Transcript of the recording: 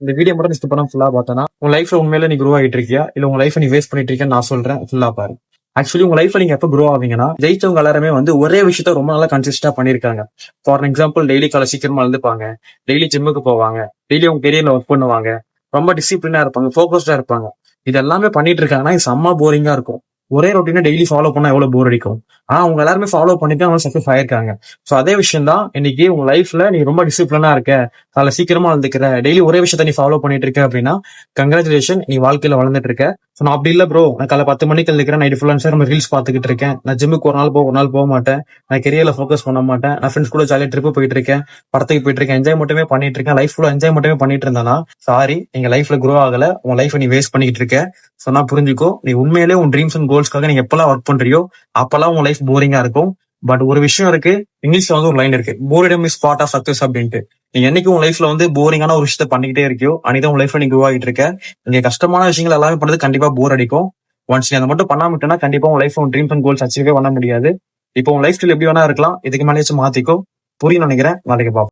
இந்த வீடியோ மட்டும் ஸ்கிப் பண்ணாம ஃபுல்லா பார்த்தனா உன் லைஃப்ல உண்மையில நீ க்ரோ ஆகிட்டு இருக்கியா இல்ல உங்க லைஃப் நீ வேஸ்ட் பண்ணிட்டு இருக்கியா நான் சொல்றேன், ஃபுல்லா பாரு. ஆக்சுவலி உங்க லைஃப்ல நீங்க எப்ப க்ரோ ஆவீங்கன்னா, ஜெயிச்சவங்க எல்லாருமே வந்து ஒரே விஷயத்த ரொம்ப நாளா கன்சிஸ்டா பண்ணிருக்காங்க. ஃபார் எக்ஸாம்பிள் டெய்லி காலை சீக்கிரமா எழுந்துப்பாங்க, டெய்லி ஜிம்முக்கு போவாங்க, டெய்லி உங்க கெரியர்ல ஒர்க் பண்ணுவாங்க, ரொம்ப டிசிப்ளினா இருப்பாங்க, ஃபோக்கஸ்டா இருப்பாங்க. இது எல்லாமே பண்ணிட்டு இருக்காங்கன்னா இது செம்ம போரிங்கா இருக்கும். ஒரே ரொட்டீனை டெய்லி ஃபாலோ பண்ணா எவ்வளவு போர் அடிக்கும். ஆனா அவங்க எல்லாருமே ஃபாலோ பண்ணிட்டு அவங்க சக்சஸ் ஆயிருக்காங்க. சோ அதே விஷயம் தான் இன்னைக்கு உங்க லைஃப்ல நீ ரொம்ப டிசிப்ளினா இருக்க, காலை சீக்கிரமா எழுந்துக்கிற, டெய்லி ஒரே விஷயத்த நீ ஃபாலோ பண்ணிட்டு இருக்க அப்படின்னா கங்க்ராச்சுலேஷன், நீ வாழ்க்கையில வளர்ந்துட்டு இருக்க. சோ நான் அப்படி இல்ல ப்ரோ, நான் காலை 10 மணிக்கு எழுந்துக்கிறேன், நைட் ஃபுல்லா நம்ம ரீல்ஸ் பார்த்துக்கிட்டு இருக்கேன், நான் ஜிம்முக்கு ஒரு நாள் போக மாட்டேன், நான் கெரியர்ல ஃபோக்கஸ் பண்ண மாட்டேன், நான் ஃப்ரெண்ட்ஸ் கூட ஜாலியா ட்ரிப் போயிட்டு இருக்கேன், படத்துக்கு போயிட்டு இருக்கேன், என்ஜாய் மட்டுமே பண்ணிட்டு இருக்கேன், லைஃப் ஃபுல்லா என்ஜாய் மட்டுமே பண்ணிட்டு இருந்தானா சாரி, எங்க லைஃப்ல க்ரோ ஆகல, உன் லைஃப் நீ வேஸ்ட் பண்ணிட்டு இருக்க. சொன்னா புரிஞ்சுக்கோ, நீ உண்மையிலே உன் ட்ரீம்ஸ் அண்ட் கோல்ஸ்க்காக நீங்க எப்பெல்லாம் ஒர்க் பண்றியோ அப்பெல்லாம் உன் லைஃப் போரிங்கா இருக்கும். பட் ஒரு விஷயம் இருக்கு, இங்கிலீஷ்ல வந்து ஒரு லைன் இருக்கு, போரிடம் இஸ் பார்ட் ஆஃப் சக்சஸ் அப்படின்ட்டு. நீங்க என்னைக்கு உங்க லைஃப்ல வந்து போரிங்கான ஒரு விஷயத்த பண்ணிக்கிட்டே இருக்கியோ அன்னைக்கு உங்க லைஃப்ல நீ க்ரோ ஆகிட்டு இருக்க. நீங்க கஷ்டமான விஷயங்கள் எல்லாமே பண்றது கண்டிப்பா போர் அடிக்கும். ஒன்ஸ் நீ அதை மட்டும் பண்ணாமட்டா கண்டிப்பா உங்க லைஃப் உன் ட்ரீம்ஸ் அண்ட் கோல்ஸ் அச்சீவே பண்ண முடியாது. இப்போ உங்க லைஃப் ஸ்டைல் எப்படி வேணா இருக்கலாம், இதுக்கு மேலேயாச்சும் மாத்திக்கோ. புரியும் நினைக்கிறேன். நாளைக்கு பார்ப்போம்.